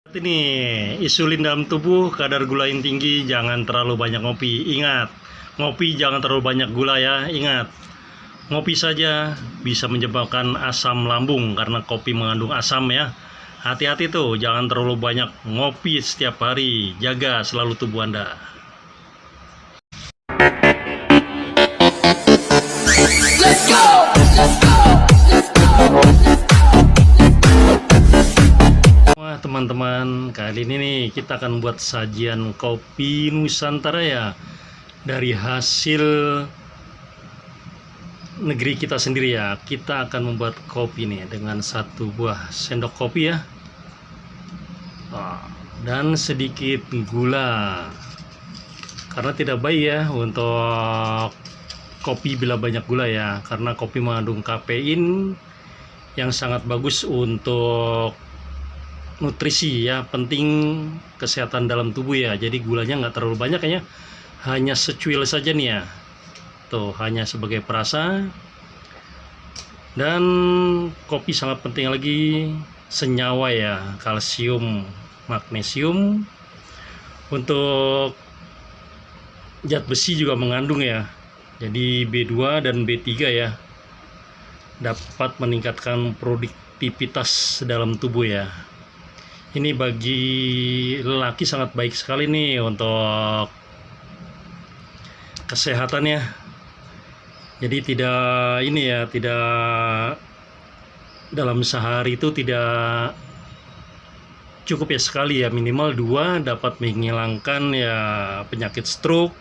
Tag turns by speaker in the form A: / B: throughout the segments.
A: Ini insulin dalam tubuh, kadar gula yang tinggi, jangan terlalu banyak ngopi. Ingat, ngopi jangan terlalu banyak gula ya. Ingat, ngopi saja bisa menyebabkan asam lambung karena kopi mengandung asam ya. Hati-hati tuh, jangan terlalu banyak ngopi setiap hari. Jaga selalu tubuh Anda.
B: Let's go! Let's go! Let's go!
A: Wah teman-teman, kali ini nih kita akan buat sajian kopi Nusantara ya, dari hasil negeri kita sendiri ya. Kita akan membuat kopi nih dengan 1 buah sendok kopi ya, dan sedikit gula, karena tidak baik ya untuk kopi bila banyak gula ya, karena kopi mengandung kafein yang sangat bagus untuk nutrisi ya, penting kesehatan dalam tubuh ya. Jadi gulanya nggak terlalu banyak ya, hanya secuil saja nih ya, tuh hanya sebagai perasa. Dan kopi sangat penting lagi senyawa ya, kalsium, magnesium, untuk zat besi juga mengandung ya. Jadi B2 dan B3 ya, dapat meningkatkan produktivitas dalam tubuh ya. Ini bagi lelaki sangat baik sekali nih untuk kesehatannya. Jadi tidak dalam sehari itu tidak cukup ya, sekali ya, minimal 2 dapat menghilangkan ya penyakit stroke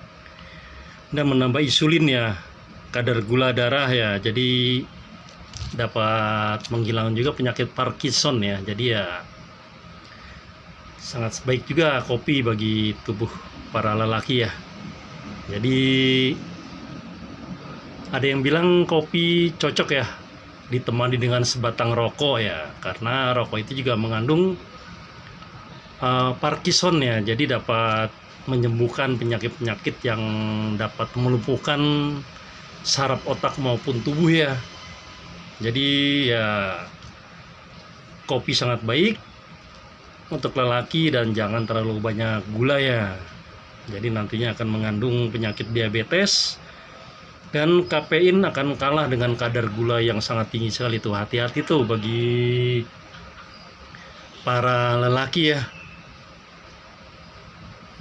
A: dan menambah insulin ya, kadar gula darah ya. Jadi dapat menghilangkan juga penyakit Parkinson ya. Jadi ya sangat baik juga kopi bagi tubuh para lelaki ya. Jadi ada yang bilang kopi cocok ya ditemani dengan sebatang rokok ya, karena rokok itu juga mengandung Parkinson ya. Jadi dapat menyembuhkan penyakit-penyakit yang dapat melumpuhkan saraf otak maupun tubuh ya. Jadi ya kopi sangat baik untuk lelaki dan jangan terlalu banyak gula ya. Jadi nantinya akan mengandung penyakit diabetes, dan kafein akan kalah dengan kadar gula yang sangat tinggi sekali tuh. Hati-hati tuh bagi para lelaki ya.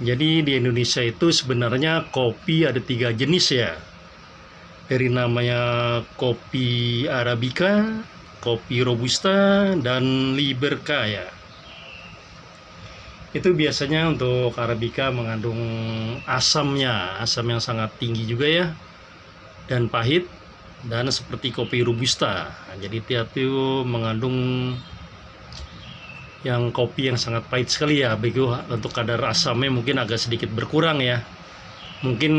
A: Jadi di Indonesia itu sebenarnya kopi ada 3 jenis ya. Dari namanya kopi Arabica, kopi Robusta, dan Liberka ya. Itu biasanya untuk Arabica mengandung asamnya, asam yang sangat tinggi juga ya, dan pahit, dan seperti kopi Robusta. Nah, jadi dia tuh mengandung yang kopi yang sangat pahit sekali ya. Begitu untuk kadar asamnya mungkin agak sedikit berkurang ya. Mungkin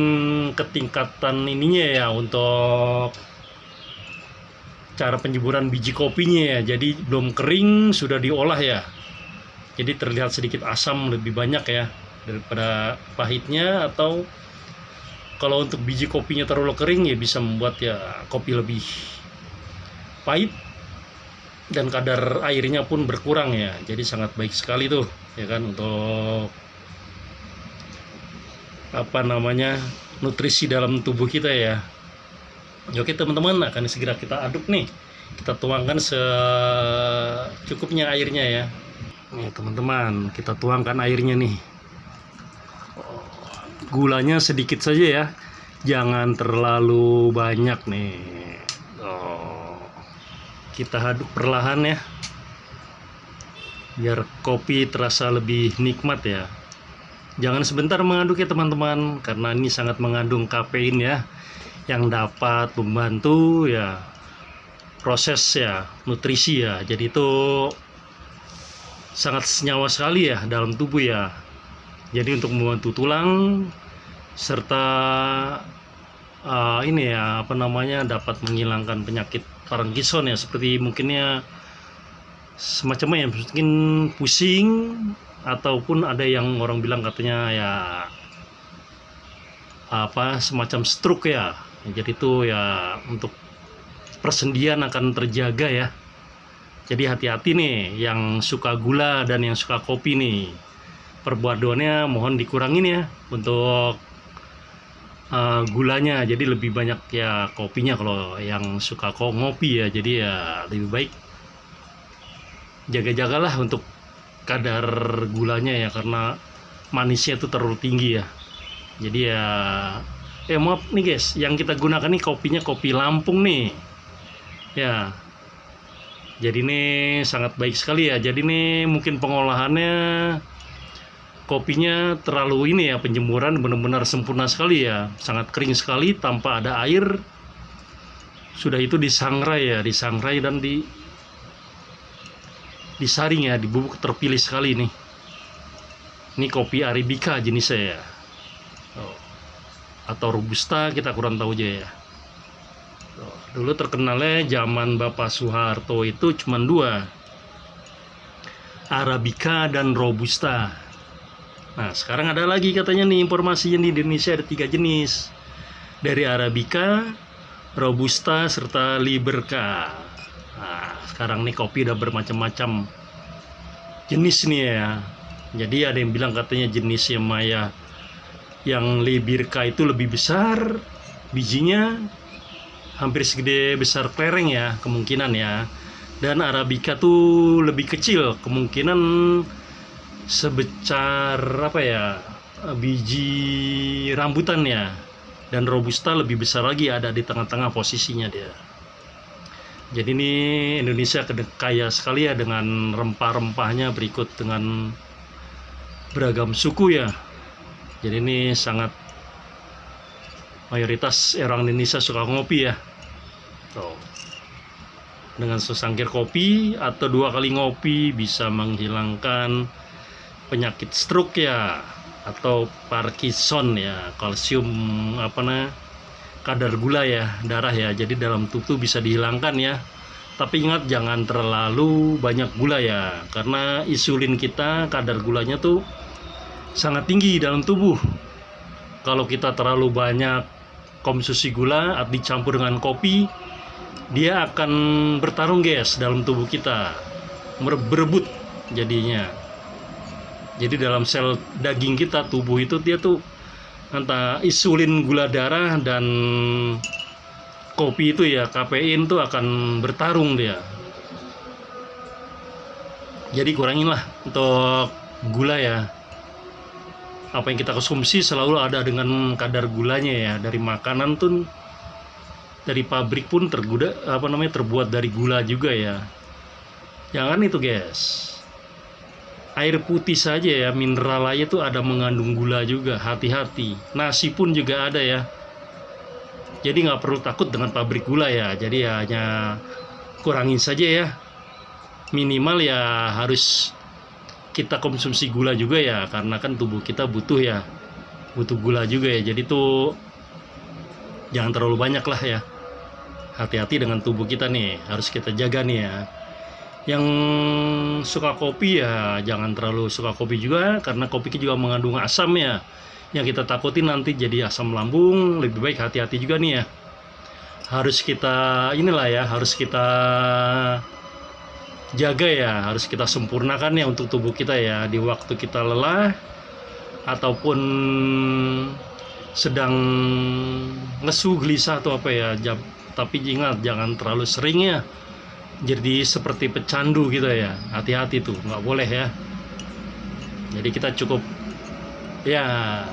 A: ketingkatan ininya ya untuk cara penjemuran biji kopinya ya. Jadi belum kering sudah diolah ya. Jadi terlihat sedikit asam lebih banyak ya daripada pahitnya. Atau kalau untuk biji kopinya terlalu kering ya bisa membuat ya kopi lebih pahit dan kadar airnya pun berkurang ya. Jadi sangat baik sekali tuh ya kan untuk nutrisi dalam tubuh kita ya. Oke teman-teman, akan segera kita aduk nih. Kita tuangkan secukupnya airnya ya. Nih teman-teman, kita tuangkan airnya nih. Gulanya sedikit saja ya, jangan terlalu banyak nih. Kita aduk perlahan ya, biar kopi terasa lebih nikmat ya. Jangan sebentar mengaduk ya teman-teman, karena ini sangat mengandung kafein ya, yang dapat membantu ya proses ya nutrisi ya. Jadi itu sangat senyawa sekali ya dalam tubuh ya. Jadi untuk membantu tulang serta dapat menghilangkan penyakit Parkinson ya, seperti mungkinnya semacamnya ya, mungkin pusing, ataupun ada yang orang bilang katanya ya semacam stroke ya. Jadi itu ya untuk persendian akan terjaga ya. Jadi hati-hati nih yang suka gula dan yang suka kopi nih. Perbuatannya mohon dikurangin ya untuk gulanya. Jadi lebih banyak ya kopinya kalau yang suka ngopi ya. Jadi ya lebih baik jaga-jagalah untuk kadar gulanya ya, karena manisnya itu terlalu tinggi ya. Jadi ya maaf nih guys, yang kita gunakan nih kopinya kopi Lampung nih ya. Jadi ini sangat baik sekali ya. Jadi ini mungkin pengolahannya kopinya terlalu ini ya, penjemuran benar-benar sempurna sekali ya, sangat kering sekali tanpa ada air. Sudah itu disangrai ya, disangrai dan disaring ya, di bubuk terpilih sekali nih. Ini kopi Arabica jenisnya ya, atau Robusta kita kurang tahu aja ya. Dulu terkenalnya zaman Bapak Soeharto itu cuma dua, Arabica dan Robusta. Nah sekarang ada lagi katanya nih informasinya, di Indonesia ada 3 jenis, dari Arabica, Robusta, serta Liberka. Nah sekarang nih kopi udah bermacam-macam jenis nih ya. Jadi ada yang bilang katanya jenisnya Maya yang Liberka itu lebih besar bijinya, hampir segede besar kelereng ya kemungkinan ya. Dan Arabica tuh lebih kecil, kemungkinan sebesar apa ya, biji rambutan ya. Dan Robusta lebih besar lagi, ada di tengah-tengah posisinya dia. Jadi ini Indonesia kaya sekali ya dengan rempah-rempahnya, berikut dengan beragam suku ya. Jadi ini sangat mayoritas orang Indonesia suka ngopi ya. Tuh. Dengan secangkir kopi atau 2 kali ngopi bisa menghilangkan penyakit stroke ya, atau Parkinson ya, kalsium kadar gula ya, darah ya. Jadi dalam tubuh bisa dihilangkan ya. Tapi ingat jangan terlalu banyak gula ya, karena insulin kita kadar gulanya tuh sangat tinggi dalam tubuh. Kalau kita terlalu banyak konsumsi gula atau dicampur dengan kopi, dia akan bertarung guys dalam tubuh kita, berebut jadinya. Jadi dalam sel daging kita, tubuh itu dia tuh antara insulin, gula darah, dan kopi itu ya, kafein tuh akan bertarung dia. Jadi kuranginlah untuk gula ya. Apa yang kita konsumsi selalu ada dengan kadar gulanya ya. Dari makanan tuh, dari pabrik pun terbuat dari gula juga ya. Jangan itu guys. Air putih saja ya, mineral aja tuh ada mengandung gula juga, hati-hati. Nasi pun juga ada ya. Jadi nggak perlu takut dengan pabrik gula ya. Jadi ya hanya kurangin saja ya. Minimal ya harus kita konsumsi gula juga ya, karena kan tubuh kita butuh ya, butuh gula juga ya. Jadi tuh jangan terlalu banyak lah ya. Hati-hati dengan tubuh kita nih, harus kita jaga nih ya. Yang suka kopi ya jangan terlalu suka kopi juga, karena kopi juga mengandung asam ya, yang kita takutin nanti jadi asam lambung. Lebih baik hati-hati juga nih ya. Harus kita harus kita jaga ya, harus kita sempurnakan ya untuk tubuh kita ya, di waktu kita lelah ataupun sedang lesu, gelisah atau apa ya. Tapi ingat jangan terlalu sering ya, jadi seperti pecandu gitu ya. Hati-hati tuh, nggak boleh ya. Jadi kita cukup ya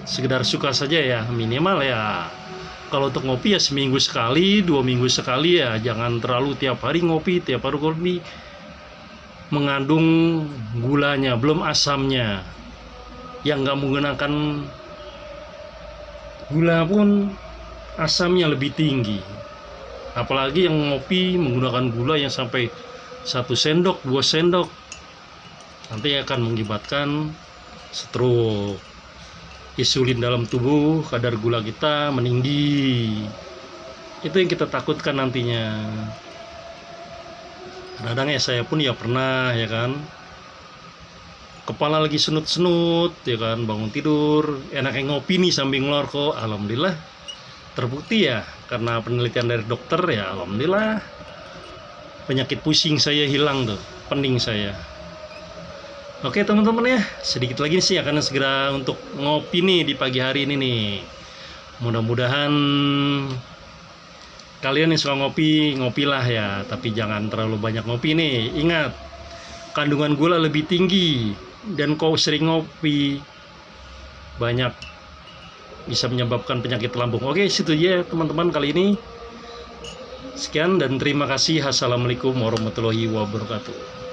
A: sekedar suka saja ya, minimal ya. Kalau untuk ngopi ya seminggu sekali, 2 minggu sekali ya. Jangan terlalu tiap hari ngopi, tiap hari ngopi. Mengandung gulanya, belum asamnya. Yang nggak menggunakan gula pun asamnya lebih tinggi. Apalagi yang ngopi menggunakan gula yang sampai 1 sendok, 2 sendok. Nanti akan mengakibatkan stroke. Insulin dalam tubuh, kadar gula kita meninggi. Itu yang kita takutkan nantinya. Kadang ya saya pun ya pernah ya kan, kepala lagi senut-senut ya kan, bangun tidur enaknya ngopi nih sambil ngelorok. Alhamdulillah terbukti ya, karena penelitian dari dokter ya, alhamdulillah penyakit pusing saya hilang tuh, pening saya. Oke teman-teman ya, sedikit lagi sih akan segera untuk ngopi nih di pagi hari ini nih. Mudah-mudahan kalian yang suka ngopi, ngopilah ya, tapi jangan terlalu banyak ngopi nih. Ingat, kandungan gula lebih tinggi dan kau sering ngopi banyak bisa menyebabkan penyakit lambung. Oke, situ aja teman-teman kali ini. Sekian dan terima kasih. Assalamualaikum warahmatullahi wabarakatuh.